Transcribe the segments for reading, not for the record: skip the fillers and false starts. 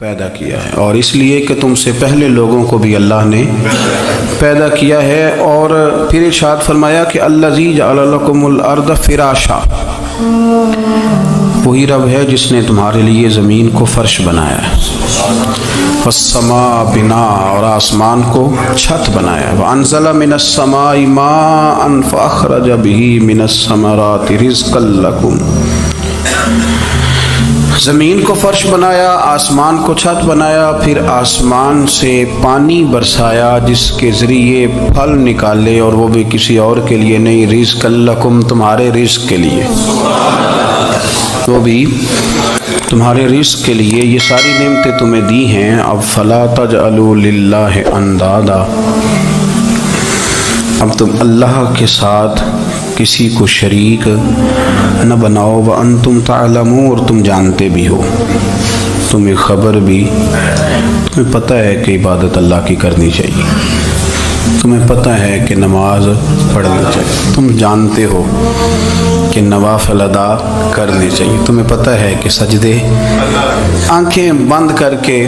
پیدا کیا ہے، اور اس لیے کہ تم سے پہلے لوگوں کو بھی اللہ نے پیدا کیا ہے۔ اور پھر ارشاد فرمایا کہ الذی جعل لکم الارض فراشا، وہی رب ہے جس نے تمہارے لیے زمین کو فرش بنایا ہے، والسماء بناء، اور آسمان کو چھت بنایا، وانزل من السماء ماء فاخرج به من الثمرات رزقا لکم، زمین کو فرش بنایا، آسمان کو چھت بنایا، پھر آسمان سے پانی برسایا جس کے ذریعے پھل نکالے، اور وہ بھی کسی اور کے لیے نہیں، رزق لکم، تمہارے رزق کے لیے، وہ بھی تمہارے رزق کے لیے۔ یہ ساری نعمتیں تمہیں دی ہیں، اب فلا تجعلوا للہ اندادا، اب تم اللہ کے ساتھ کسی کو شریک نہ بناؤ، وانتم تعلمون، اور تم جانتے بھی ہو، تمہیں خبر بھی، تمہیں پتہ ہے کہ عبادت اللہ کی کرنی چاہیے، تمہیں پتہ ہے کہ نماز پڑھنی چاہیے، تم جانتے ہو کہ نوافل ادا کرنے چاہیے، تمہیں پتہ ہے کہ سجدے آنکھیں بند کر کے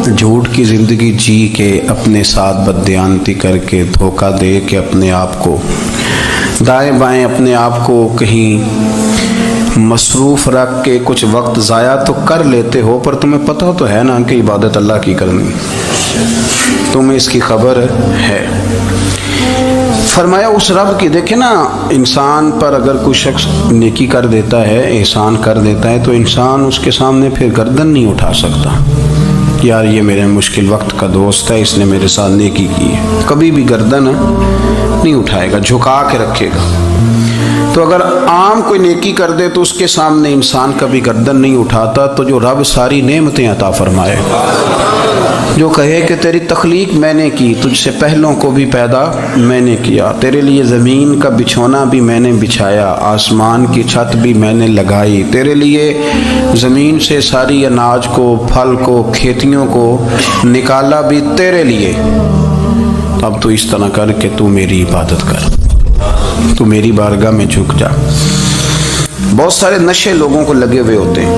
جھوٹ کی زندگی جی کے، اپنے ساتھ بددیانتی کر کے، دھوکہ دے کے، اپنے آپ کو دائیں بائیں، اپنے آپ کو کہیں مصروف رکھ کے کچھ وقت ضائع تو کر لیتے ہو، پر تمہیں پتہ تو ہے نا کہ عبادت اللہ کی کرنی، تمہیں اس کی خبر ہے۔ فرمایا اس رب کی، دیکھیں نا، انسان پر اگر کوئی شخص نیکی کر دیتا ہے، احسان کر دیتا ہے، تو انسان اس کے سامنے پھر گردن نہیں اٹھا سکتا، یار یہ میرے مشکل وقت کا دوست ہے، اس نے میرے ساتھ نیکی کی ہے، کبھی بھی گردن نہیں اٹھائے گا، جھکا کے رکھے گا۔ تو اگر عام کوئی نیکی کر دے تو اس کے سامنے انسان کبھی گردن نہیں اٹھاتا، تو جو رب ساری نعمتیں عطا فرمائے، جو کہے کہ تیری تخلیق میں نے کی، تجھ سے پہلوں کو بھی پیدا میں نے کیا، تیرے لیے زمین کا بچھونا بھی میں نے بچھایا، آسمان کی چھت بھی میں نے لگائی، تیرے لیے زمین سے ساری اناج کو، پھل کو، کھیتیوں کو نکالا بھی تیرے لیے، اب تو اس طرح کر کہ تو میری عبادت کر، تو میری بارگاہ میں جھک جا۔ بہت سارے نشے لوگوں کو لگے ہوئے ہوتے ہیں،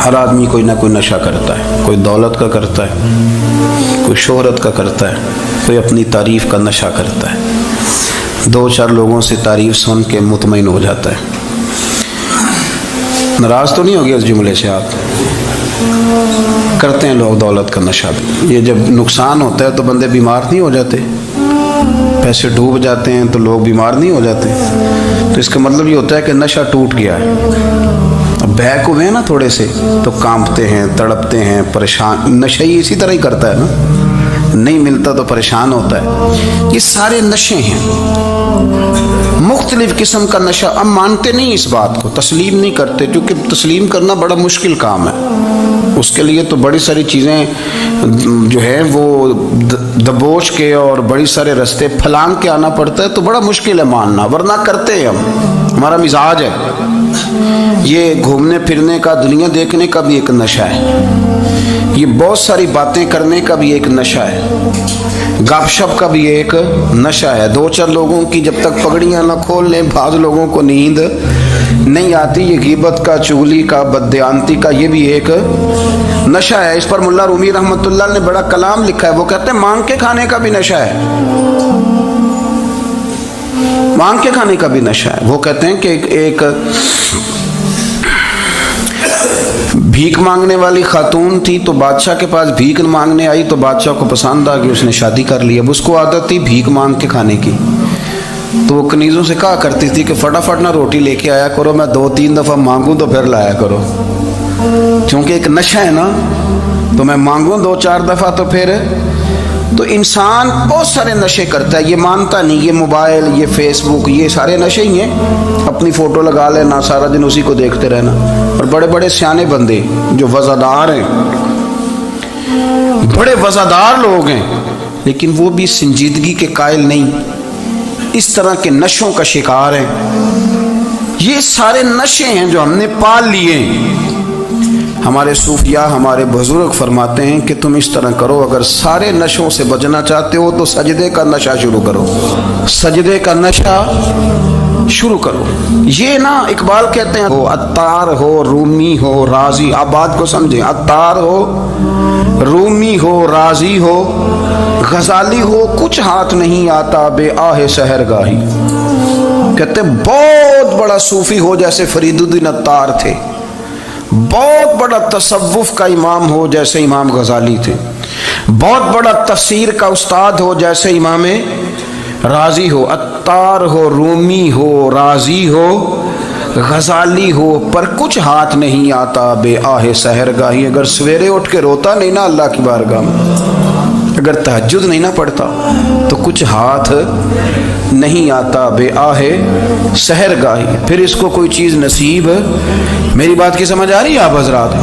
ہر آدمی کوئی نہ کوئی نشہ کرتا ہے، کوئی دولت کا کرتا ہے، کوئی شہرت کا کرتا ہے، کوئی اپنی تعریف کا نشہ کرتا ہے، دو چار لوگوں سے تعریف سن کے مطمئن ہو جاتا ہے۔ ناراض تو نہیں ہو گیا اس جملے سے؟ آپ کرتے ہیں لوگ دولت کا نشہ بھی، یہ جب نقصان ہوتا ہے تو بندے بیمار نہیں ہو جاتے، پیسے ڈوب جاتے ہیں تو لوگ بیمار نہیں ہو جاتے، تو اس کا مطلب یہ ہوتا ہے کہ نشہ ٹوٹ گیا ہے۔ اب بہک ہوئے ہیں نا تھوڑے سے تو کانپتے ہیں، تڑپتے ہیں، پریشان، نشہ ہی اسی طرح ہی کرتا ہے نا، نہیں ملتا تو پریشان ہوتا ہے۔ یہ سارے نشے ہیں، مختلف قسم کا نشہ۔ اب مانتے نہیں اس بات کو، تسلیم نہیں کرتے، کیونکہ تسلیم کرنا بڑا مشکل کام ہے، اس کے لیے تو بڑی ساری چیزیں جو ہے وہ دبوچ کے اور بڑی سارے رستے پھلانگ کے آنا پڑتا ہے، تو بڑا مشکل ہے ماننا، ورنہ کرتے ہیں ہم، ہمارا مزاج ہے۔ یہ گھومنے پھرنے کا، دنیا دیکھنے کا بھی ایک نشہ ہے، یہ بہت ساری باتیں کرنے کا بھی ایک نشہ ہے، گپ شپ کا بھی ایک نشہ ہے۔ دو چار لوگوں کی جب تک پگڑیاں نہ کھول لیں، بعض لوگوں کو نیند نہیں آتی، یہ غیبت کا، چغلی کا، بددیانتی کا، یہ بھی ایک نشہ ہے۔ اس پر ملا رومی رحمۃ اللہ نے بڑا کلام لکھا ہے، وہ کہتے ہیں مانگ کے کھانے کا بھی نشہ ہے، مانگ کے کھانے کا بھی نشہ ہے۔ وہ کہتے ہیں کہ ایک بھیک مانگنے والی خاتون تھی، تو بادشاہ کے پاس بھیک مانگنے آئی، تو بادشاہ کو پسند آ گئی، اس نے شادی کر لی۔ اب اس کو عادت تھی بھیک مانگ کے کھانے کی، تو وہ کنیزوں سے کہا کرتی تھی کہ فٹافٹ نہ روٹی لے کے آیا کرو، میں 2-3 دفعہ مانگوں تو پھر لایا کرو، چونکہ ایک نشہ ہے نا، تو میں مانگوں 2-4 دفعہ تو پھر۔ تو انسان بہت سارے نشے کرتا ہے، یہ مانتا نہیں، یہ موبائل، یہ فیس بک، یہ سارے نشے ہی ہیں، اپنی فوٹو لگا لینا، سارا دن اسی کو دیکھتے رہنا۔ اور بڑے بڑے سیانے بندے جو وزادار ہیں، بڑے وزادار لوگ ہیں، لیکن وہ بھی سنجیدگی کے قائل نہیں، اس طرح کے نشوں کا شکار ہیں۔ یہ سارے نشے ہیں جو ہم نے پال لیے ہیں۔ ہمارے صوفیاء، ہمارے بزرگ فرماتے ہیں کہ تم اس طرح کرو، اگر سارے نشوں سے بچنا چاہتے ہو تو سجدے کا نشہ شروع کرو، سجدے کا نشہ شروع کرو. یہ نا اقبال کہتے ہیں عطار ہو رومی ہو رازی، آپ بات کو سمجھیں، عطار ہو رومی ہو رازی ہو غزالی ہو کچھ ہاتھ نہیں آتا بے آہ سحرگاہی. کہتے ہیں بہت بڑا صوفی ہو جیسے فرید الدین عطار تھے، بہت بڑا تصوف کا امام ہو جیسے امام غزالی تھے، بہت بڑا تفسیر کا استاد ہو جیسے امام رازی ہو، عطار ہو رومی ہو رازی ہو غزالی ہو، پر کچھ ہاتھ نہیں آتا بے آہ سحرگاہی. اگر سویرے اٹھ کے روتا نہیں نا اللہ کی بارگاہ میں، اگر تہجد نہیں نہ پڑھتا تو کچھ ہاتھ نہیں آتا بے آہ سحرگاہی. پھر اس کو کوئی چیز نصیب. میری بات کی سمجھ آ رہی ہے آپ حضرات؟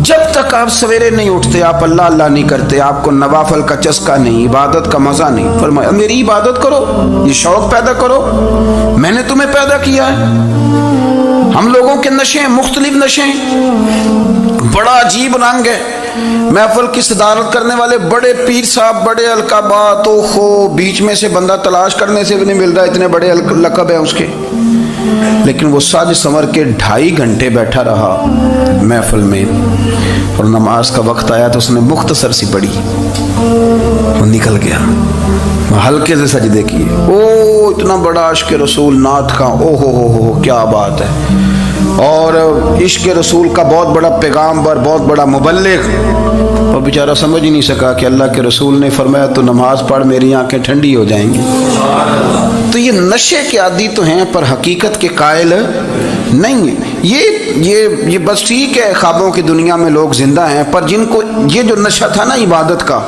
جب تک آپ سویرے نہیں اٹھتے، آپ اللہ اللہ نہیں کرتے، آپ کو نوافل کا چسکا نہیں، عبادت کا مزہ نہیں. فرمایا میری عبادت کرو، یہ شوق پیدا کرو، میں نے تمہیں پیدا کیا ہے. ہم لوگوں کے نشے مختلف نشے، بڑا عجیب رنگ ہے. محفل کی صدارت کرنے والے بڑے پیر صاحب، بڑے القابات، اوہو بیچ میں سے بندہ تلاش کرنے سے بھی نہیں مل رہا، اتنے بڑے لقب ہیں اس کے. لیکن وہ ساج سنور کے 2.5 گھنٹے بیٹھا رہا محفل میں، اور نماز کا وقت آیا تو اس نے مختصر سی پڑھی، وہ نکل گیا، ہلکے سے سجدے کیے. او اتنا بڑا عشق رسول نعت کا، او ہو کیا بات ہے. اور عشق رسول کا بہت بڑا پیغامبر، بہت بڑا مبلغ، اور بیچارہ سمجھ ہی نہیں سکا کہ اللہ کے رسول نے فرمایا تو نماز پڑھ میری آنکھیں ٹھنڈی ہو جائیں گی. تو یہ نشے کے عادی تو ہیں پر حقیقت کے قائل نہیں ہیں. یہ بس ٹھیک ہے خوابوں کی دنیا میں لوگ زندہ ہیں، پر جن کو یہ جو نشہ تھا نا عبادت کا،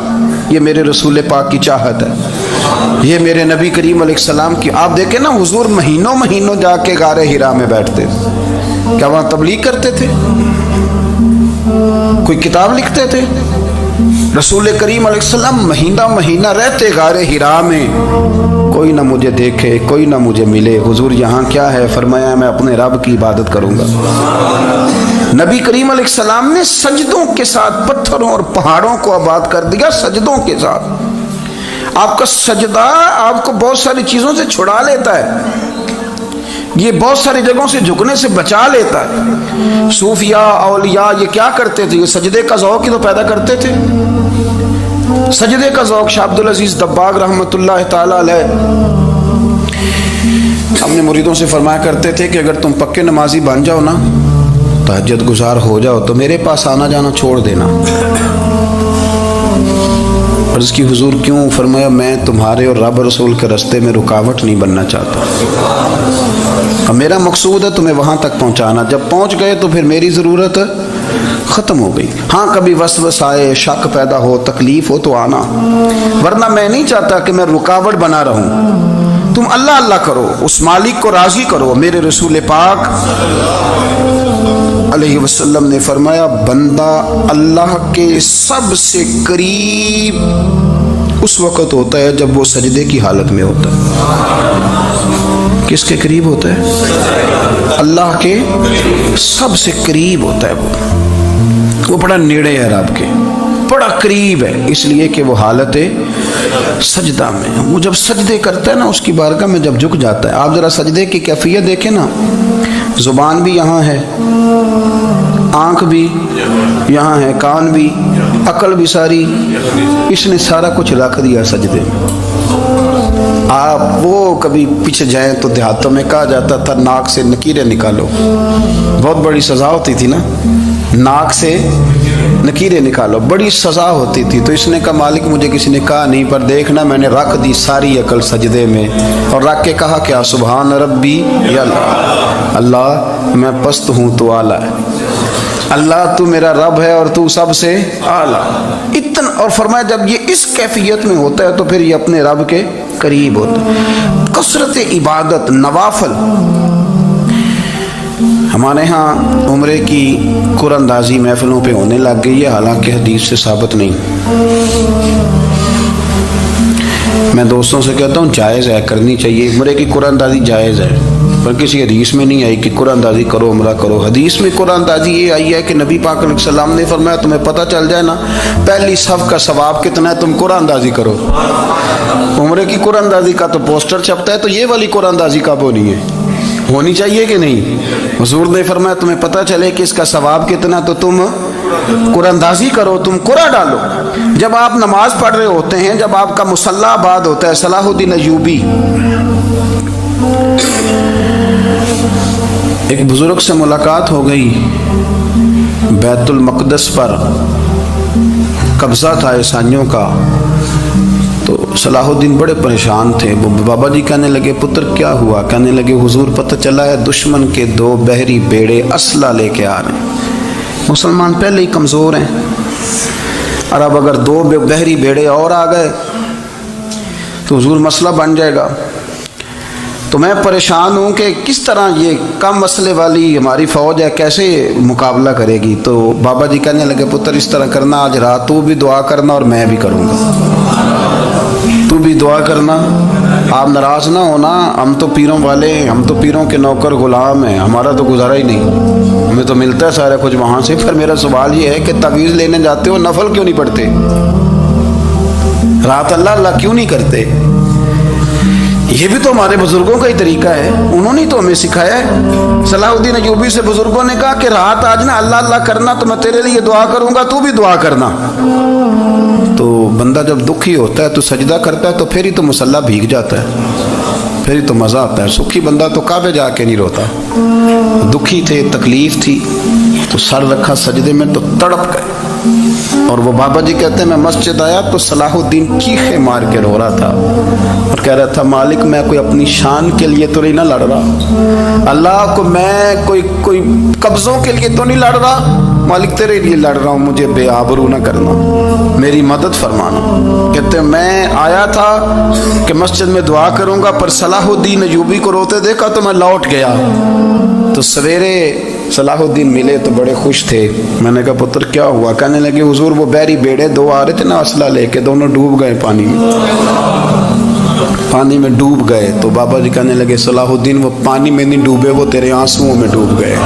یہ میرے رسول پاک کی چاہت ہے، یہ میرے نبی کریم علیہ السلام کی. آپ دیکھیں نا حضور مہینوں جا کے غار حرا میں بیٹھتے. کیا وہاں تبلیغ کرتے تھے؟ کوئی کتاب لکھتے تھے؟ رسول کریم علیہ السلام مہینہ رہتے غار حرا میں. کوئی نہ مجھے دیکھے، کوئی نہ مجھے ملے. حضور یہاں کیا ہے؟ فرمایا میں اپنے رب کی عبادت کروں گا. نبی کریم علیہ السلام نے سجدوں کے ساتھ پتھروں اور پہاڑوں کو آباد کر دیا، سجدوں کے ساتھ. آپ کا سجدہ آپ کو بہت ساری چیزوں سے چھڑا لیتا ہے، یہ بہت ساری جگہوں سے جھکنے سے بچا لیتا ہے. صوفیاء اولیاء یہ کیا کرتے تھے؟ یہ سجدے کا ذوق ہی تو پیدا کرتے تھے. سجدے کا ذوق. شاہ عبد العزیز دباغ رحمۃ اللہ تعالی علیہ اپنے مریدوں سے فرمایا کرتے تھے کہ اگر تم پکے نمازی بن جاؤ نا، تہجد گزار ہو جاؤ، تو میرے پاس آنا جانا چھوڑ دینا. عرض کی حضور کیوں؟ فرمایا میں تمہارے اور رب رسول کے راستے میں رکاوٹ نہیں بننا چاہتا، اور میرا مقصود ہے تمہیں وہاں تک پہنچانا. جب پہنچ گئے تو پھر میری ضرورت ختم ہو گئی. ہاں کبھی وسوس آئے، شک پیدا ہو، تکلیف ہو تو آنا، ورنہ میں نہیں چاہتا کہ میں رکاوٹ بنا رہوں. تم اللہ اللہ کرو، اس مالک کو راضی کرو. میرے رسول پاک علیہ وسلم نے فرمایا بندہ اللہ کے سب سے قریب اس وقت ہوتا ہے جب وہ سجدے کی حالت میں ہوتا ہے. کس کے قریب ہوتا ہے؟ اللہ کے سب سے قریب ہوتا ہے. وہ بڑا نیڑے ہے رب کے، بڑا قریب ہے، اس لیے کہ وہ حالت سجدہ میں. وہ جب سجدے کرتا ہے نا اس کی بارگاہ میں جب جھک جاتا ہے. آپ ذرا سجدے کی کیفیت دیکھیں نا، زبان بھی یہاں ہے، آنکھ بھی یہاں ہے، کان بھی، عقل بھی ساری، اس نے سارا کچھ رکھ دیا سجدے میں. آپ وہ کبھی پیچھے جائیں تو دیہاتوں میں کہا جاتا تھا ناک سے نکیریں نکالو، بہت بڑی سزا ہوتی تھی نا، ناک سے نکیریں نکالو، بڑی سزا ہوتی تھی. تو اس نے کہا مالک مجھے کسی نے کہا نہیں، پر دیکھنا میں نے رکھ دی ساری عقل سجدے میں، اور رکھ کے کہا کیا؟ سبحان ربی یا اللہ، اللہ میں پست ہوں تو اعلیٰ ہے، اللہ تو میرا رب ہے اور تو سب سے اعلیٰ. اتنا. اور فرمایا جب یہ اس کیفیت میں ہوتا ہے تو پھر یہ اپنے رب کے قریب ہوتا ہے. کثرت عبادت، نوافل. ہمارے ہاں عمرے کی قرآن اندازی محفلوں پہ ہونے لگ گئی ہے، حالانکہ حدیث سے ثابت نہیں. میں دوستوں سے کہتا ہوں جائز ہے، کرنی چاہیے. عمرے کی قرآن اندازی جائز ہے، پر کسی حدیث میں نہیں آئی کہ قرآن اندازی کرو عمرہ کرو. حدیث میں قرآن اندازی یہ آئی ہے کہ نبی پاک علیہ السلام نے فرمایا تمہیں پتہ چل جائے نا پہلی صف کا ثواب کتنا ہے، تم قرآن اندازی کرو. عمرے کی قرآن اندازی کا تو پوسٹر چھپتا ہے، تو یہ والی قرآن اندازی کب ہونی ہے؟ ہونی چاہیے کہ نہیں؟ حضور نے فرمایا تمہیں پتہ چلے کہ اس کا ثواب کتنا تو تم قرآن اندازی کرو، تم قرآن ڈالو۔ جب آپ نماز پڑھ رہے ہوتے ہیں، جب آپ کا مصلی آباد ہوتا ہے، صلاح الدین ایوبی ایک بزرگ سے ملاقات ہو گئی، بیت المقدس پر قبضہ تھا عیسائیوں کا، تو صلاح الدین بڑے پریشان تھے۔ وہ بابا جی کہنے لگے پتر کیا ہوا؟ کہنے لگے حضور پتہ چلا ہے دشمن کے 2 بحری بیڑے اسلحہ لے کے آ رہے ہیں، مسلمان پہلے ہی کمزور ہیں، اور اب اگر 2 بحری بیڑے اور آ گئے تو حضور مسئلہ بن جائے گا۔ تو میں پریشان ہوں کہ کس طرح یہ کم مسئلے والی ہماری فوج ہے کیسے مقابلہ کرے گی۔ تو بابا جی کہنے لگے پتر اس طرح کرنا، آج رات تو بھی دعا کرنا اور میں بھی کروں گا، تو بھی دعا کرنا، آپ ناراض نہ ہونا، ہم تو پیروں والے ہیں، ہم تو پیروں کے نوکر غلام ہیں، ہمارا تو گزارا ہی نہیں، ہمیں تو ملتا ہے سارا کچھ وہاں سے۔ پھر میرا سوال یہ ہے کہ تعویذ لینے جاتے ہو نفل کیوں نہیں پڑھتے؟ رات اللہ اللہ کیوں نہیں کرتے؟ یہ بھی تو ہمارے بزرگوں کا ہی طریقہ ہے، انہوں نے تو ہمیں سکھایا ہے۔ صلاح الدین ایوبی سے بزرگوں نے کہا کہ رات آج نا اللہ اللہ کرنا، تو میں تیرے لیے دعا کروں گا، تو بھی دعا کرنا۔ تو بندہ جب دکھی ہوتا ہے تو سجدہ کرتا ہے، تو پھر ہی تو مصلی بھیگ جاتا ہے، پھر ہی تو مزہ آتا ہے۔ سکھی بندہ تو کعبے جا کے نہیں روتا، دکھی تھے، تکلیف تھی، تو سر رکھا سجدے میں تو تڑپ گئے۔ اور وہ بابا جی کہتے ہیں میں مسجد آیا تو صلاح الدین چیخے مار کے رو رہا تھا اور کہہ رہا تھا مالک میں کوئی اپنی شان کے لیے تو نہیں نہ لڑ رہا، اللہ کو میں کوئی قبضوں کے لیے تو نہیں لڑ رہا، مالک تیرے لیے لڑ رہا ہوں، مجھے بے آبرو نہ کرنا، میری مدد فرمانا۔ کہتے ہیں میں آیا تھا کہ مسجد میں دعا کروں گا، پر صلاح الدین ایوبی کو روتے دیکھا تو میں لوٹ گیا۔ تو سویرے صلاح الدین ملے تو بڑے خوش تھے۔ میں نے کہا پتر کیا ہوا؟ کہنے لگے حضور وہ بحری بیڑے 2 آ رہے تھے نا اسلحہ لے کے، دونوں ڈوب گئے پانی میں ڈوب گئے۔ تو بابا جی کہنے لگے صلاح الدین وہ پانی میں نہیں ڈوبے، وہ تیرے آنسوؤں میں ڈوب گئے،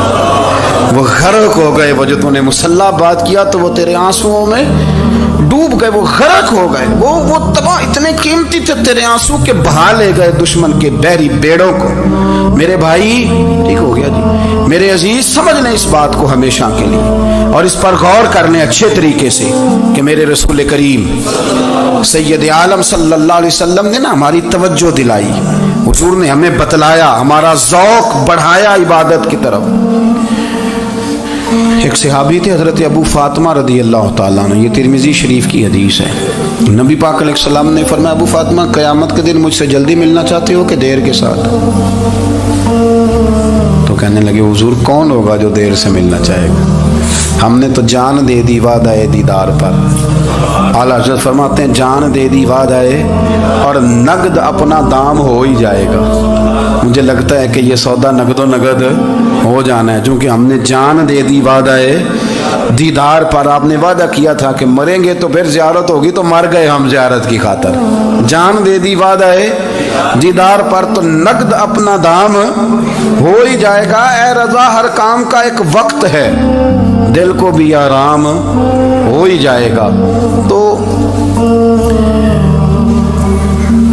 وہ غرق ہو گئے، وہ جو تو نے مصلی بات کیا تو وہ تیرے آنسوؤں میں ڈوب گئے، وہ غرق ہو گئے، وہ تباہ اتنے قیمتی تھے تیرے آنسو کے بہا لے گئے دشمن کے بحری بیڑوں کو۔ میرے بھائی ٹھیک ہو گیا جی، میرے عزیز سمجھ لیں اس بات کو ہمیشہ کے لیے، اور اس پر غور کر لیں اچھے طریقے سے کہ میرے رسول کریم سید عالم صلی اللہ علیہ وسلم نے نا ہماری توجہ دلائی، حضور نے ہمیں بتلایا، ہمارا ذوق بڑھایا عبادت کی طرف۔ ایک صحابی تھے حضرت ابو فاطمہ رضی اللہ تعالیٰ عنہ، یہ ترمذی شریف کی حدیث ہے۔ نبی پاک علیہ السلام نے فرمایا ابو فاطمہ قیامت کے دن مجھ سے جلدی ملنا چاہتے ہو کہ دیر کے ساتھ؟ تو کہنے لگے حضور کون ہوگا جو دیر سے ملنا چاہے گا، ہم نے تو جان دے دی وعدہ دیدار پر۔ اعلیٰ حضرت فرماتے ہیں جان دے دی وعدہ اور نقد اپنا دام ہو ہی جائے گا۔ مجھے لگتا ہے کہ یہ سودا نقد و نقد ہو جانا ہے، چونکہ ہم نے جان دے دی وعدہ دیدار پر۔ آپ نے وعدہ کیا تھا کہ مریں گے تو پھر زیارت ہوگی، تو مر گئے ہم زیارت کی خاطر۔ جان دے دی وعدہ دیدار پر تو نقد اپنا دام ہو ہی جائے گا۔ اے رضا ہر کام کا ایک وقت ہے، دل کو بھی آرام ہو ہی جائے گا۔ تو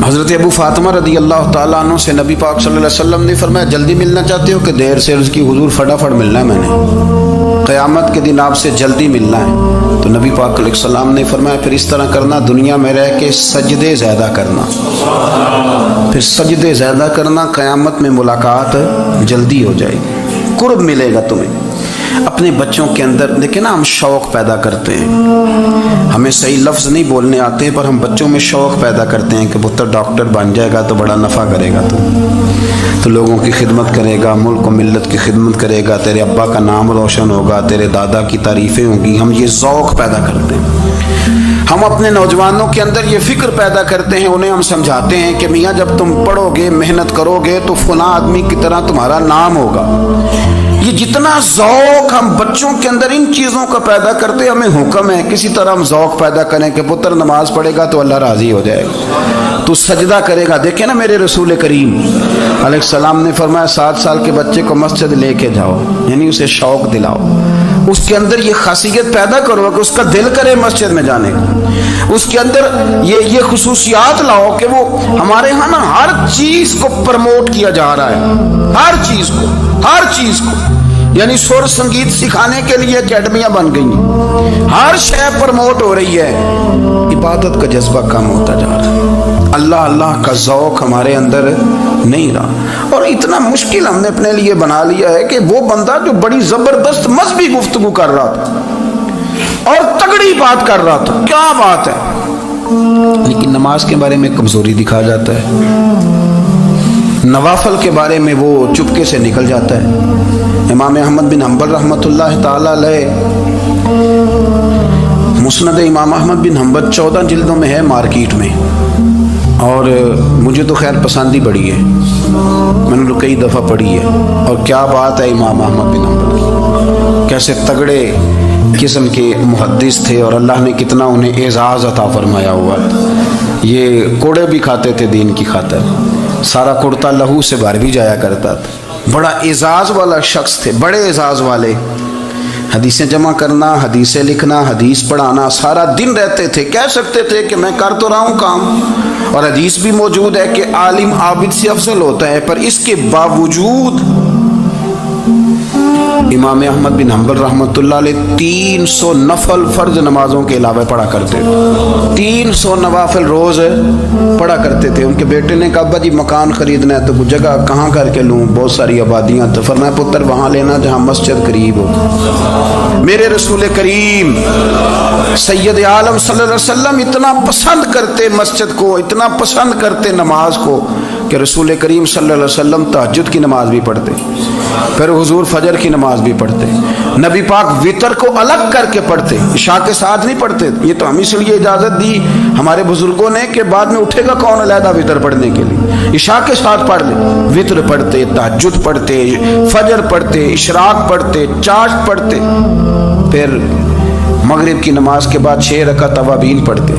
حضرت ابو فاطمہ رضی اللہ تعالیٰ عنہ سے نبی پاک صلی اللہ علیہ وسلم نے فرمایا جلدی ملنا چاہتے ہو کہ دیر سے؟ عرض کی حضور فٹافٹ ملنا ہے، میں نے قیامت کے دن آپ سے جلدی ملنا ہے۔ تو نبی پاک علیہ السلام نے فرمایا پھر اس طرح کرنا، دنیا میں رہ کے سجدے زیادہ کرنا، پھر سجدے زیادہ کرنا، قیامت میں ملاقات جلدی ہو جائے گی، قرب ملے گا تمہیں۔ اپنے بچوں کے اندر دیکھیں نا، ہم شوق پیدا کرتے ہیں، ہمیں صحیح لفظ نہیں بولنے آتے پر ہم بچوں میں شوق پیدا کرتے ہیں کہ پتر ڈاکٹر بن جائے گا تو بڑا نفع کرے گا، تو لوگوں کی خدمت کرے گا، ملک و ملت کی خدمت کرے گا، تیرے ابا کا نام روشن ہوگا، تیرے دادا کی تعریفیں ہوں گی۔ ہم یہ ذوق پیدا کرتے ہیں، ہم اپنے نوجوانوں کے اندر یہ فکر پیدا کرتے ہیں، انہیں ہم سمجھاتے ہیں کہ میاں جب تم پڑھو گے محنت کرو گے تو فلاں آدمی کی طرح تمہارا نام ہوگا۔ یہ جتنا ذوق ہم بچوں کے اندر ان چیزوں کا پیدا کرتے، ہمیں حکم ہے کسی طرح ہم ذوق پیدا کریں کہ پتر نماز پڑھے گا تو اللہ راضی ہو جائے گا، تو سجدہ کرے گا۔ دیکھیں نا میرے رسول کریم علیہ السلام نے فرمایا 7 سال کے بچے کو مسجد لے کے جاؤ، یعنی اسے شوق دلاؤ، اس کے اندر یہ خاصیت پیدا کرو کہ اس کا دل کرے مسجد میں جانے کا، اس کے اندر یہ خصوصیات لاؤ کہ وہ ہمارے ہاں نا ہر چیز کو پروموٹ کیا جا رہا ہے، ہر چیز کو یعنی سر سنگیت سکھانے کے لیے اکیڈمیاں بن گئی، ہر شے پروموٹ ہو رہی ہے، عبادت کا جذبہ کم ہوتا جا رہا ہے، اللہ کا ذوق ہمارے اندر نہیں رہا۔ اور اتنا مشکل ہم نے اپنے لیے بنا لیا ہے کہ وہ بندہ جو بڑی زبردست مذہبی گفتگو کر رہا تھا اور تگڑی بات کر رہا تھا، کیا بات ہے، لیکن نماز کے بارے میں کمزوری دکھا جاتا ہے، نوافل کے بارے میں وہ چپکے سے نکل جاتا ہے۔ امام احمد بن حنبل رحمۃ اللہ تعالی علیہ، مسند امام احمد بن حنبل 14 جلدوں میں ہے مارکیٹ میں، اور مجھے تو خیر پسند ہی بڑی ہے، میں نے کئی دفعہ پڑھی ہے، اور کیا بات ہے امام احمد بن حنبل کی، کیسے تگڑے قسم کے محدث تھے اور اللہ نے کتنا انہیں اعزاز عطا فرمایا ہوا تھا، یہ کوڑے بھی کھاتے تھے دین کی خاطر، سارا کرتا لہو سے بھر بھی جایا کرتا تھا، بڑا اعزاز والا شخص تھے، بڑے اعزاز والے، حدیثیں جمع کرنا، حدیثیں لکھنا، حدیث پڑھانا، سارا دن رہتے تھے، کہہ سکتے تھے کہ میں کر تو رہا ہوں کام، اور حدیث بھی موجود ہے کہ عالم عابد سے افضل ہوتا ہے، پر اس کے باوجود امام احمد بن حنبل رحمۃ اللہ علیہ 300 نفل فرض نمازوں کے علاوہ پڑھا کرتے تھے، 300 نوافل روز پڑھا کرتے تھے۔ ان کے بیٹے نے کہا ابا جی مکان خریدنا ہے تو جگہ کہاں کر کے لوں، بہت ساری آبادیاں، تو فرمایا پتر وہاں لینا جہاں مسجد قریب ہو۔ میرے رسول کریم سید عالم صلی اللہ علیہ وسلم اتنا پسند کرتے مسجد کو، اتنا پسند کرتے نماز کو کہ رسول کریم صلی اللہ علیہ وسلم تہجد کی نماز بھی پڑھتے، پھر حضور فجر کی نماز بھی پڑھتے، نبی پاک وتر کو الگ کر کے پڑھتے، عشاء کے ساتھ نہیں پڑھتے۔ یہ تو ہم اس لیے اجازت دی ہمارے بزرگوں نے کہ بعد میں اٹھے گا کون علیحدہ وتر پڑھنے کے لیے، عشاء کے ساتھ پڑھ لے، وتر پڑھتے، تہجد پڑھتے، فجر پڑھتے، اشراق پڑھتے، چاشت پڑھتے، پھر مغرب کی نماز کے بعد 6 رکعت اوابین پڑھتے،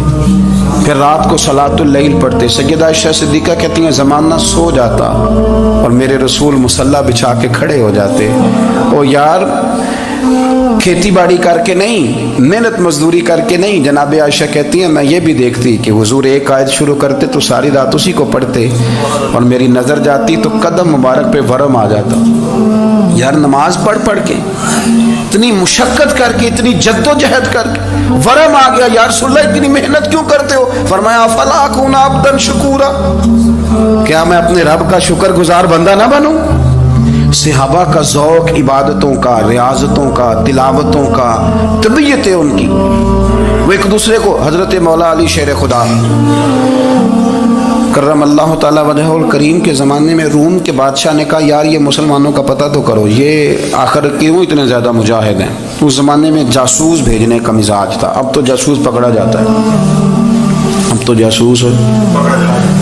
پھر رات کو صلاۃ اللیل پڑھتے۔ سیدہ عائشہ صدیقہ کہتی ہیں زمانہ سو جاتا اور میرے رسول مصلی بچھا کے کھڑے ہو جاتے، او یار کھیتی باڑی کر کے نہیں، محنت مزدوری کر کے نہیں، جناب عائشہ کہتی ہیں میں یہ بھی دیکھتی کہ حضور ایک آیت شروع کرتے تو ساری رات اسی کو پڑھتے، اور میری نظر جاتی تو قدم مبارک پہ ورم آ جاتا۔ یار نماز پڑھ کے اتنی مشقت کر کے، اتنی جد و جہد کر کے ورم آ گیا، یا رسول اللہ اتنی محنت کیوں کرتے ہو؟ فرمایا افلا اکون عبدا شکورا، کیا میں اپنے رب کا شکر گزار بندہ نہ بنوں؟ صحابہ کا ذوق عبادتوں کا، ریاضتوں کا، تلاوتوں کا، طبیعت ہے ان کی، وہ ایک دوسرے کو، حضرت مولا علی شیر خدا کرم اللہ تعالیٰ وجہہ الکریم کے زمانے میں روم کے بادشاہ نے کہا یار یہ مسلمانوں کا پتہ تو کرو، یہ آخر کیوں اتنے زیادہ مجاہد ہیں؟ اس زمانے میں جاسوس بھیجنے کا مزاج تھا، اب تو جاسوس پکڑا جاتا ہے، اب تو جاسوس ہے،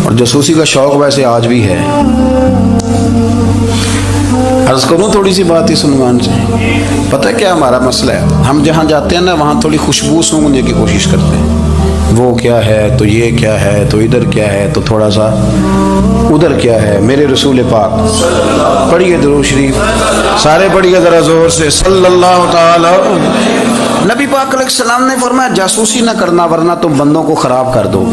اور جاسوسی کا شوق ویسے آج بھی ہے۔ عرض کروں تھوڑی سی بات اس عنوان سے، پتہ کیا ہمارا مسئلہ ہے؟ ہم جہاں جاتے ہیں نا وہاں تھوڑی خوشبو سونگنے کی کوشش کرتے ہیں، وہ کیا ہے تو یہ کیا ہے تو ادھر کیا ہے تو تھوڑا سا ادھر کیا ہے۔ میرے رسول پاک پڑھیے درود شریف، سارے پڑھیے ذرا زور سے، صلی اللہ تعالی۔ نبی پاک علیہ السلام نے فرمایا جاسوسی نہ کرنا ورنہ تم بندوں کو خراب کر دو،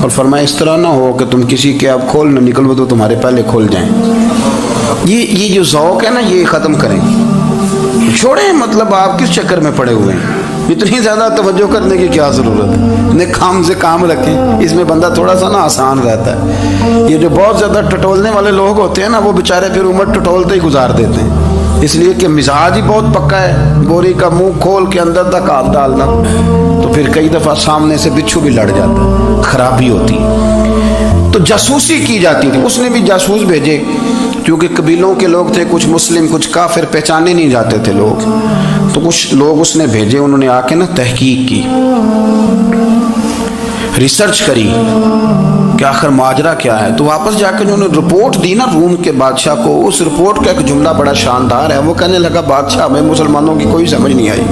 اور فرمایا اس طرح نہ ہو کہ تم کسی کے اب کھول نہ نکلو تو تمہارے پہلے کھول جائیں۔ یہ جو ذوق ہے نا یہ ختم کریں، چھوڑیں، مطلب آپ کس چکر میں پڑے ہوئے ہیں، اتنی زیادہ توجہ کرنے کی کیا ضرورت ہے؟ اپنے کام سے کام رکھیں، اس میں بندہ تھوڑا سا نا آسان رہتا ہے۔ یہ جو بہت زیادہ ٹٹولنے والے لوگ ہوتے ہیں نا وہ بیچارے پھر عمر ٹٹولتے ہی گزار دیتے ہیں، اس لیے کہ مزاج ہی بہت پکا ہے، گوری کا منہ کھول کے اندر تک ہاتھ ڈالنا، تو پھر کئی دفعہ سامنے سے بچھو بھی لڑ جاتا ہے، خرابی ہوتی ہے۔ تو جاسوسی کی جاتی تھی، اس نے بھی جاسوس بھیجے، کیونکہ قبیلوں کے لوگ تھے، کچھ مسلم کچھ کافر، پہچانے نہیں جاتے تھے لوگ، تو کچھ لوگ اس نے بھیجے، انہوں نے آ کے نا تحقیق کی، ریسرچ کری کہ آخر ماجرا کیا ہے، تو واپس جا کے انہوں نے رپورٹ دی نا روم کے بادشاہ کو۔ اس رپورٹ کا ایک جملہ بڑا شاندار ہے، وہ کہنے لگا بادشاہ ہمیں مسلمانوں کی کوئی سمجھ نہیں آئی،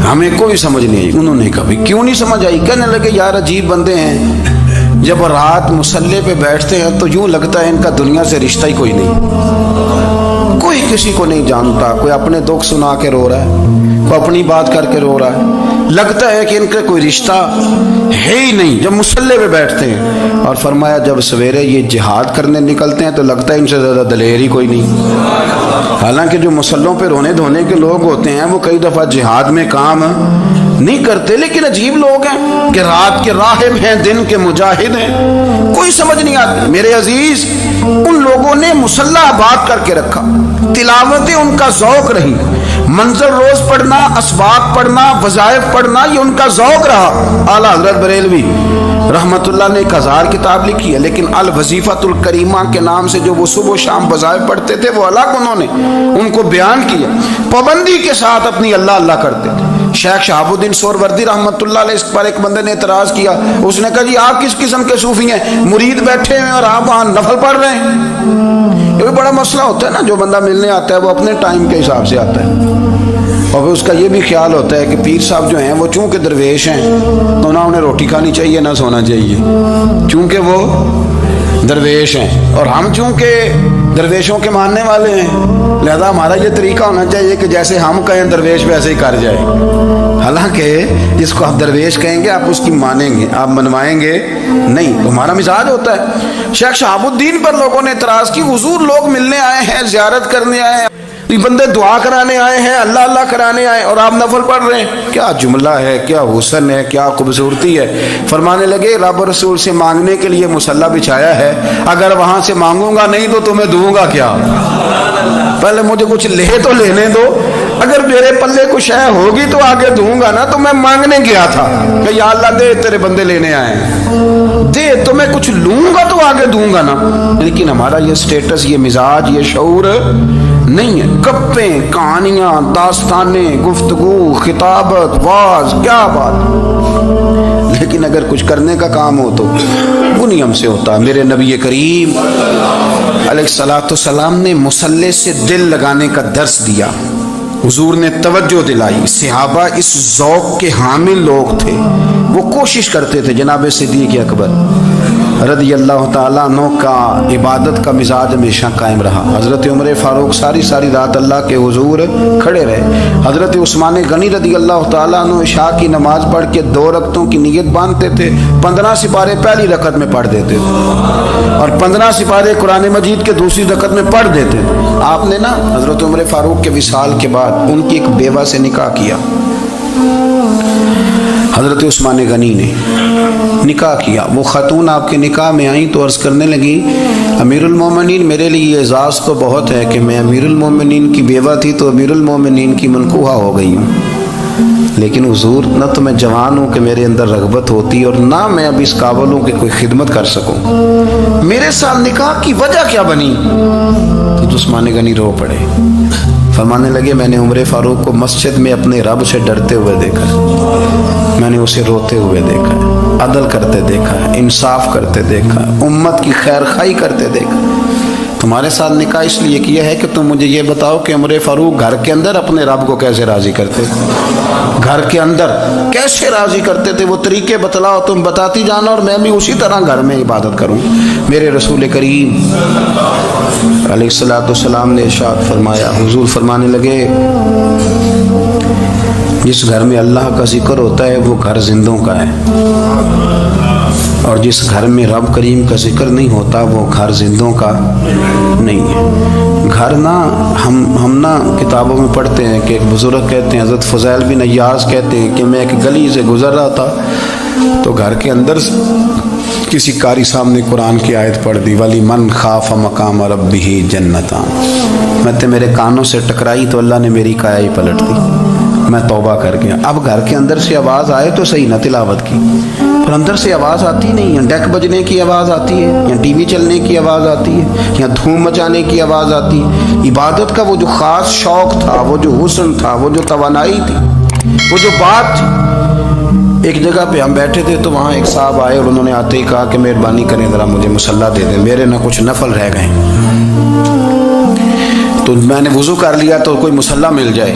ہمیں کوئی سمجھ نہیں آئی۔ انہوں نے کہا کیوں نہیں سمجھ آئی؟ کہنے لگے یار عجیب بندے ہیں، جب رات مصلی پہ بیٹھتے ہیں تو یوں لگتا ہے ان کا دنیا سے رشتہ ہی کوئی نہیں، کوئی کسی کو نہیں جانتا، کوئی اپنے دکھ سنا کے رو رہا ہے، کوئی اپنی بات کر کے رو رہا ہے، لگتا ہے کہ ان کا کوئی رشتہ ہے ہی نہیں جب مصلی پہ بیٹھتے ہیں۔ اور فرمایا جب سویرے یہ جہاد کرنے نکلتے ہیں تو لگتا ہے ان سے زیادہ دلیر ہی کوئی نہیں۔ حالانکہ جو مصلوں پہ رونے دھونے کے لوگ ہوتے ہیں وہ کئی دفعہ جہاد میں کام نہیں کرتے، لیکن عجیب لوگ ہیں کہ رات کے راہب ہیں، دن کے مجاہد ہیں، کوئی سمجھ نہیں آتی۔ میرے عزیز، ان لوگوں نے مصلی آباد کر کے رکھا، تلاوتیں ان کا ذوق رہی، منظر روز پڑھنا، اسباق پڑھنا، وظائف پڑھنا، یہ ان کا ذوق رہا۔ اعلیٰ حضرت بریلوی رحمت اللہ نے 1000 کتاب لکھی ہے، لیکن الوظیفۃ الکریمہ کے نام سے جو وہ صبح و شام وظائف پڑھتے تھے وہ الگ انہوں نے ان کو بیان کیا، پابندی کے ساتھ اپنی اللہ اللہ کرتے تھے۔ شیخ شہاب الدین سہروردی رحمت اللہ علیہ، اس پر ایک بندے نے اعتراض کیا، اس نے کہا جی آپ کس قسم کے صوفی ہیں، مرید بیٹھے ہیں اور آپ وہاں نفل پڑھ رہے ہیں؟ یہ بھی بڑا مسئلہ ہوتا ہے نا، جو بندہ ملنے آتا ہے وہ اپنے ٹائم کے حساب سے آتا ہے، اور پھر اس کا یہ بھی خیال ہوتا ہے کہ پیر صاحب جو ہیں وہ چونکہ درویش ہیں تو نہ انہیں روٹی کھانی چاہیے نہ سونا چاہیے، چونکہ وہ درویش ہیں، اور ہم چونکہ درویشوں کے ماننے والے ہیں لہذا ہمارا یہ طریقہ ہونا چاہیے کہ جیسے ہم کہیں درویش ویسے ہی کر جائے۔ حالانکہ جس کو آپ درویش کہیں گے آپ اس کی مانیں گے، آپ منوائیں گے نہیں، تو ہمارا مزاج ہوتا ہے۔ شیخ شہاب الدین پر لوگوں نے اعتراض کی، حضور لوگ ملنے آئے ہیں، زیارت کرنے آئے ہیں، یہ بندے دعا کرانے آئے ہیں، اللہ اللہ کرانے آئے اور آپ نفل پڑھ رہے ہیں، کیا جملہ ہے، کیا حسن ہے، کیا خوبصورتی ہے۔ فرمانے لگے رب رسول سے مانگنے کے لیے مصلی بچھایا ہے، اگر وہاں سے مانگوں گا نہیں تو تمہیں دوں گا کیا؟ پہلے مجھے کچھ لے تو لینے دو، اگر میرے پلے کچھ ہے ہوگی تو آگے دوں گا نا، تو میں مانگنے گیا تھا کہ یا اللہ دے، تیرے بندے لینے آئے ہیں، دے تو میں کچھ لوں گا تو آگے دوں گا نا۔ لیکن ہمارا یہ سٹیٹس، یہ مزاج، یہ شعور نہیں ہے۔ گپیں، کہانیاں، داستانیں، گفتگو، خطابت، واز، کیا بات، لیکن اگر کچھ کرنے کا کام ہو تو وہ نہیں ہم سے ہوتا۔ میرے نبی کریم علیہ الصلوۃ والسلام نے مصلی سے دل لگانے کا درس دیا، حضور نے توجہ دلائی، صحابہ اس ذوق کے حامل لوگ تھے، وہ کوشش کرتے تھے۔ جناب صدیق اکبر رضی اللہ تعالیٰ عنہ کا عبادت کا مزاج ہمیشہ قائم رہا۔ حضرت عمر فاروق ساری رات اللہ کے حضور کھڑے رہے۔ حضرت عثمان غنی رضی اللہ تعالیٰ عنہ عشاء کی نماز پڑھ کے 2 رکعتوں کی نیت باندھتے تھے، 15 سپارے پہلی رکعت میں پڑھ دیتے تھے اور 15 سپارے قرآن مجید کے دوسری رکعت میں پڑھ دیتے تھے۔ آپ نے نا حضرت عمر فاروق کے وصال کے بعد ان کی ایک بیوہ سے نکاح کیا، حضرت عثمان غنی نے نکاح کیا۔ وہ خاتون آپ کے نکاح میں آئیں تو عرض کرنے لگی، امیر المومنین میرے لیے اعزاز تو بہت ہے کہ میں امیر المومنین کی بیوہ تھی تو امیر المومنین کی منکوحہ ہو گئی ہوں، لیکن حضور نہ تو میں جوان ہوں کہ میرے اندر رغبت ہوتی اور نہ میں اب اس قابل ہوں کہ کوئی خدمت کر سکوں، میرے ساتھ نکاح کی وجہ کیا بنی؟ تو عثمان غنی رو پڑے، فرمانے لگے میں نے عمر فاروق کو مسجد میں اپنے رب سے ڈرتے ہوئے دیکھا، میں نے اسے روتے ہوئے دیکھا ہے، عدل کرتے دیکھا ہے، انصاف کرتے دیکھا ہے، امت کی خیر خواہی کرتے دیکھا۔ تمہارے ساتھ نکاح اس لیے کیا ہے کہ تم مجھے یہ بتاؤ کہ عمر فاروق گھر کے اندر اپنے رب کو کیسے راضی کرتے، گھر کے اندر کیسے راضی کرتے تھے، وہ طریقے بتلاؤ، تم بتاتی جانا اور میں بھی اسی طرح گھر میں عبادت کروں۔ میرے رسول کریم علیہ الصلوۃ والسلام نے ارشاد فرمایا، حضور فرمانے لگے جس گھر میں اللہ کا ذکر ہوتا ہے وہ گھر زندوں کا ہے، اور جس گھر میں رب کریم کا ذکر نہیں ہوتا وہ گھر زندوں کا نہیں ہے۔ گھر نا ہم نا کتابوں میں پڑھتے ہیں کہ ایک بزرگ کہتے ہیں، حضرت فضیل بن ایاز کہتے ہیں کہ میں ایک گلی سے گزر رہا تھا تو گھر کے اندر کسی قاری صاحب نے قرآن کی آیت پڑھ دی، ولی من خاف مقام ربہ جنتان، میں تے میرے کانوں سے ٹکرائی تو اللہ نے میری کایا ہی پلٹ دی، میں توبہ کر گیا۔ اب گھر کے اندر سے آواز آئے تو صحیح نہ تلاوت کی، پر اندر سے آواز آتی نہیں ہے، ڈیک بجنے کی آواز آتی ہے یا ٹی وی چلنے کی آواز آتی ہے یا دھوم مچانے کی آواز آتی ہے۔ عبادت کا وہ جو خاص شوق تھا، وہ جو حسن تھا، وہ جو توانائی تھی، وہ جو بات تھی۔ ایک جگہ پہ ہم بیٹھے تھے تو وہاں ایک صاحب آئے اور انہوں نے آتے ہی کہا کہ مہربانی کریں ذرا مجھے مصلی دے دیں، میرے نہ کچھ نفل رہ گئے، تو میں نے وضو کر لیا تو کوئی مصلی مل جائے۔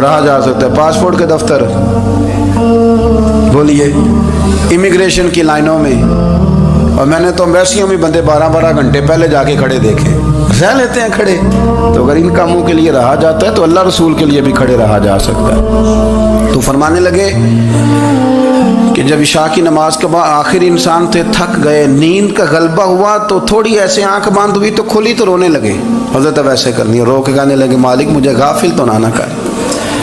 رہا جا سکتا ہے. پاسپورٹ کے دفتر بولیے, امیگریشن کی لائنوں میں, اور میں نے تو ایمبیسیوں میں بندے 12 گھنٹے پہلے جا کے کھڑے دیکھے, رہ لیتے ہیں کھڑے. تو اگر ان کاموں کے لیے رہا جاتا ہے تو اللہ رسول کے لیے بھی کھڑے رہا جا سکتا ہے. تو فرمانے لگے کہ جب عشاء کی نماز کے بعد آخر انسان تھے, تھک گئے, نیند کا غلبہ ہوا, تو تھوڑی ایسے آنکھ بند ہوئی تو کھلی تو رونے لگے. حضرت ویسے کرنی ہے, رو کے کہنے لگے مالک مجھے غافل تو نہ کر,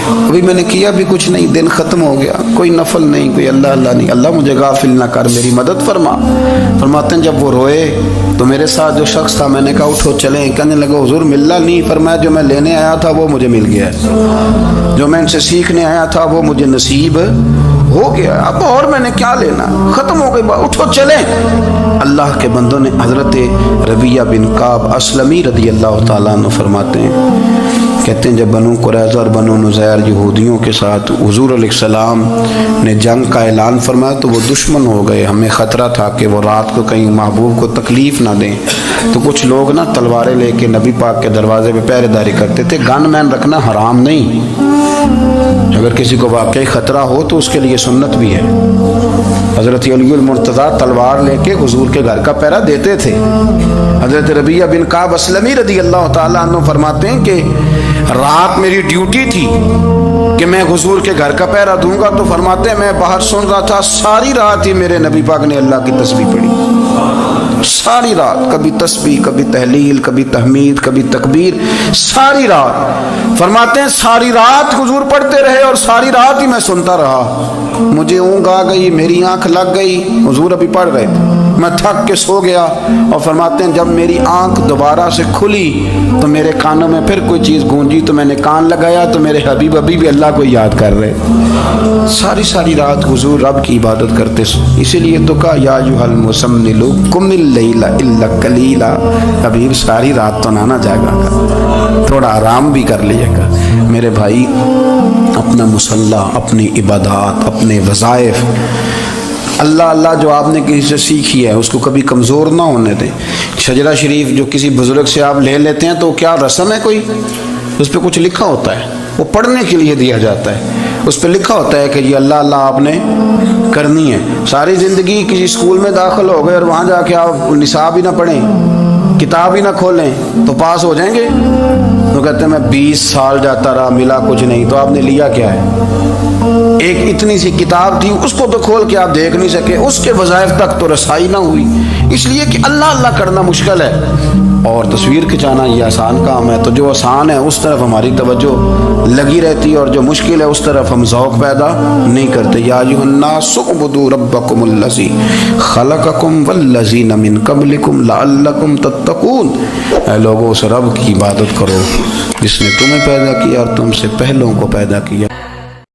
ابھی میں نے کیا بھی کچھ نہیں, دن ختم ہو گیا, کوئی نفل نہیں, کوئی اللہ اللہ نہیں, اللہ مجھے غافل نہ کر, میری مدد فرما. فرماتے ہیں جب وہ روئے تو میرے ساتھ جو شخص تھا, میں نے کہا اٹھو چلیں. کہنے لگا حضور ملنا نہیں. فرمایا جو میں لینے آیا تھا وہ مجھے مل گیا, جو میں ان سے سیکھنے آیا تھا وہ مجھے نصیب ہو گیا, اب اور میں نے کیا لینا, ختم ہو گئی بات, اٹھو چلیں. اللہ کے بندوں نے حضرت ربیہ بن کعب اسلمی رضی اللہ تعالیٰ عنہ فرماتے ہیں, کہتے ہیں جب بنو قریظہ اور بنو نذیر یہودیوں کے ساتھ حضور علیہ السلام نے جنگ کا اعلان فرمایا تو وہ دشمن ہو گئے. ہمیں خطرہ تھا کہ وہ رات کو کہیں محبوب کو تکلیف نہ دیں, تو کچھ لوگ نا تلواریں لے کے نبی پاک کے دروازے پہ پہرے داری کرتے تھے. گن مین رکھنا حرام نہیں, اگر کسی کو واقعی خطرہ ہو تو اس کے لیے سنت بھی ہے. حضرت علی المرتضیٰ تلوار لے کے حضور کے گھر کا پہرا دیتے تھے. حضرت ربیہ بن کعب اسلمی رضی اللہ تعالیٰ عنہ فرماتے ہیں کہ رات میری ڈیوٹی تھی کہ میں حضور کے گھر کا پہرا دوں گا. تو فرماتے ہیں میں باہر سن رہا تھا, ساری رات ہی میرے نبی پاک نے اللہ کی تسبیح پڑھی, ساری رات, کبھی تسبیح, کبھی تحلیل, کبھی تحمید, کبھی تکبیر, ساری رات. فرماتے ہیں ساری رات حضور پڑھتے رہے اور ساری رات ہی میں سنتا رہا. مجھے اونگ آ گئی, میری آنکھ لگ گئی, حضور ابھی پڑھ رہے تھے, میں تھک کے سو گیا. اور فرماتے ہیں جب میری آنکھ دوبارہ سے کھلی تو میرے کانوں میں پھر کوئی چیز گونجی, تو میں نے کان لگایا تو میرے حبیب ابھی بھی اللہ کو یاد کر رہے. ساری رات حضور رب کی عبادت کرتے. اسی لیے تو کہا یا ایھا المزمل قم اللیل الا قلیلا, حبیب ساری رات تو نہ جاگا کر, تھوڑا آرام بھی کر لیے گا. میرے بھائی اپنا مصلح, اپنی عبادات, اپنے وظائف, اللہ اللہ جو آپ نے کسی سے سیکھی ہے اس کو کبھی کمزور نہ ہونے دیں. شجرہ شریف جو کسی بزرگ سے آپ لے لیتے ہیں تو کیا رسم ہے کوئی, اس پہ کچھ لکھا ہوتا ہے, وہ پڑھنے کے لیے دیا جاتا ہے, اس پہ لکھا ہوتا ہے کہ یہ اللہ اللہ آپ نے کرنی ہے. ساری زندگی کسی اسکول میں داخل ہو گئے اور وہاں جا کے آپ نصاب ہی نہ پڑھیں, کتاب ہی نہ کھولیں تو پاس ہو جائیں گے. تو کہتے ہیں میں 20 سال جاتا رہا ملا کچھ نہیں. تو آپ نے لیا کیا ہے, ایک اتنی سی کتاب تھی, اس کو تو کھول کے آپ دیکھ نہیں سکے, اس کے وظائف تک تو رسائی نہ ہوئی. اس لیے کہ اللہ اللہ کرنا مشکل ہے اور تصویر کھنچانا یہ آسان کام ہے. تو جو آسان ہے اس طرف ہماری توجہ لگی رہتی ہے اور جو مشکل ہے اس طرف ہم ذوق پیدا نہیں کرتے. یا ایھا الناس اعبدوا ربکم الذی خلقکم والذین من قبلکم لعلکم تتقون, اے لوگوں اس رب کی عبادت کرو جس نے تمہیں پیدا کیا اور تم سے پہلوں کو پیدا کیا.